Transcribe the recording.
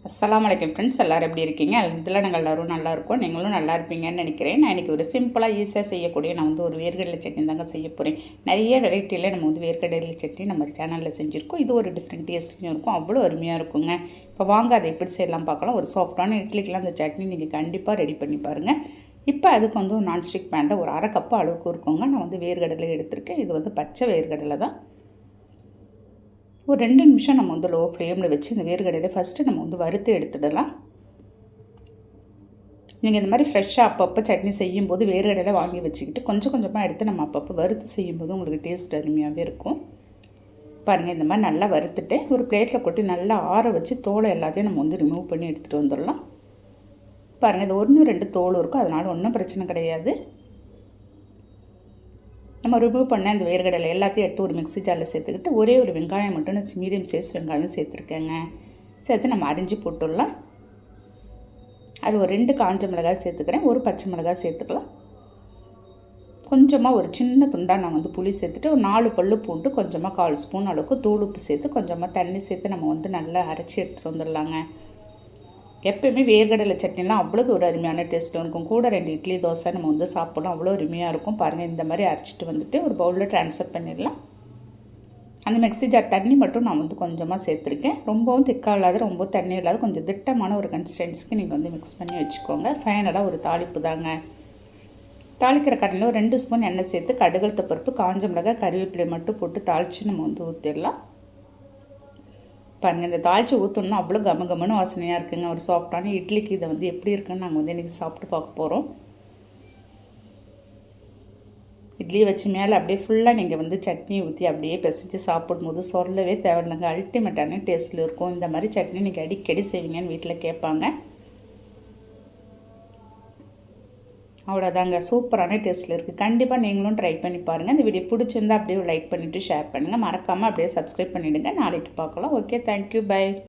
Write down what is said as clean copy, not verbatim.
அஸ்ஸலாமு அலைக்கும் ஃப்ரெண்ட்ஸ், எல்லோரும் எப்படி இருக்கீங்க? இதில் நாங்கள் எல்லோரும் நல்லா இருக்கோம். நீங்களும் நல்லா இருப்பீங்கன்னு நினைக்கிறேன். நான் இன்றைக்கி ஒரு சிம்பிளாக ஈஸியாக செய்யக்கூடிய ஒரு வேர்க்கடலை சட்னி தாங்க செய்ய போகிறேன். நிறைய வெரைட்டியில் நம்ம வேர்க்கடலை சட்னி நம்ம சேனலில் செஞ்சுருக்கோம். இது ஒரு டிஃப்ரெண்ட் டேஸ்ட்லையும் இருக்கும், அவ்வளோ அருமையாக இருக்குங்க. இப்போ வாங்க அதை எப்படி செய்யலாம் பார்க்கலாம். ஒரு சாஃப்டான இட்லிக்கெலாம் அந்த சட்னி நீங்கள் கண்டிப்பாக ரெடி பண்ணி பாருங்கள். இப்போ அதுக்கு ஒரு நான்ஸ்டிக் பேனில் ஒரு அரை கப்பு அளவுக்கு இருக்குங்க. நான் வேர்க்கடலை எடுத்திருக்கேன். இது பச்சை வேர்க்கடலை தான். ஒரு 2 நிமிஷம் நம்ம லோ ஃப்ளேமில் வச்சு இந்த வேர்க்கடலை ஃபஸ்ட்டு நம்ம வறுத்து எடுத்துடலாம். நீங்கள் இந்த மாதிரி ஃப்ரெஷ்ஷாக அப்பப்போ சட்னி செய்யும்போது வேர்க்கடலை வாங்கி வச்சுக்கிட்டு கொஞ்சம் கொஞ்சமாக எடுத்து நம்ம அப்பப்போ வறுத்து செய்யும்போது உங்களுக்கு டேஸ்ட் அருமையாகவே இருக்கும். பாருங்கள், இந்த மாதிரி நல்லா வறுத்துட்டு ஒரு பிளேட்டில் கொட்டி நல்லா ஆற வச்சு தோலை எல்லாத்தையும் நம்ம ரிமூவ் பண்ணி எடுத்துகிட்டு வந்துடலாம். பாருங்கள், இது 1-2 தோல் இருக்கும், அதனால் ஒன்றும் பிரச்சனை கிடையாது. நம்ம ரிமூவ் பண்ண இந்த வேர்க்கடலை எல்லாத்தையும் எடுத்து ஒரு மிக்ஸி ஜாரில் சேர்த்துக்கிட்டு ஒரே ஒரு வெங்காயம் மட்டும் நான் மீடியம் சைஸ் வெங்காயம் சேர்த்துருக்கேங்க. சேர்த்து நம்ம அரிஞ்சு போட்டுடலாம். அது ஒரு 2 காஞ்ச மிளகாய் சேர்த்துக்கிறேன், ஒரு பச்சை மிளகாய் சேர்த்துக்கலாம். கொஞ்சமாக ஒரு சின்ன துண்டாக நான் புளி சேர்த்துட்டு ஒரு 4 பல்லு பூண்டு கொஞ்சமாக 1/4 ஸ்பூன் அளவுக்கு தூள் உப்பு சேர்த்து கொஞ்சமாக தண்ணி சேர்த்து நம்ம நல்லா அரைச்சி எடுத்துகிட்டு வந்துடலாங்க. எப்போயுமே வேர்க்கடலை சட்னிலாம் அவ்வளோ ஒரு அருமையான டேஸ்ட்டும் இருக்கும். கூட 2 இட்லி தோசை நம்ம சாப்பிடலாம், அவ்வளோ அருமையாக இருக்கும். பாருங்கள், இந்த மாதிரி அரைச்சிட்டு வந்துட்டு ஒரு பவுலில் ட்ரான்ஸ்ஃபர் பண்ணிடலாம். அந்த மிக்ஸி ஜார் தண்ணி மட்டும் நான் கொஞ்சமாக சேர்த்துருக்கேன். ரொம்பவும் திக்காக இல்லாத ரொம்ப தண்ணி இல்லாத கொஞ்சம் திட்டமான ஒரு கன்சிஸ்டன்சிக்கு நீங்கள் மிக்ஸ் பண்ணி வச்சுக்கோங்க. ஃபைனலாக ஒரு தாளிப்பு தாங்க. தாளிக்கிற கரண்டில் ஒரு 2 ஸ்பூன் எண்ணெய் சேர்த்து கடுகு பருப்பு காஞ்ச மிளகாய் கருவேப்பிலை மட்டும் போட்டு தாளித்து நம்ம ஊற்றிடலாம். பாருங்கள், இந்த தாளித்து ஊற்றணுன்னா அவ்வளோ கமகமன்னு வாசனையாக இருக்குங்க. ஒரு சாஃப்டான இட்லிக்கு இதை எப்படி இருக்குன்னு நாங்கள் இன்றைக்கி சாப்பிட்டு பார்க்க போகிறோம். இட்லியை வச்சு மேலே அப்படியே ஃபுல்லாக நீங்கள் சட்னி ஊற்றி அப்படியே பிசைஞ்சு சாப்பிடும்போது சொல்லவே தேவையில்லைங்க, அல்டிமேட்டான டேஸ்ட்டில் இருக்கும். இந்த மாதிரி சட்னி நீங்கள் அடிக்கடி செய்வீங்கன்னு வீட்டில் கேட்பாங்க. அவ்வளோதாங்க, சூப்பரான டேஸ்ட்டில் இருக்குது. கண்டிப்பாக நீங்களும் ட்ரை பண்ணி பாருங்கள். இந்த வீடியோ பிடிச்சிருந்தா அப்படியே லைக் பண்ணிவிட்டு ஷேர் பண்ணுங்கள். மறக்காமல் அப்படியே சப்ஸ்கிரைப் பண்ணிவிடுங்க. நாளைக்கு பார்க்கலாம். Okay, thank you, by.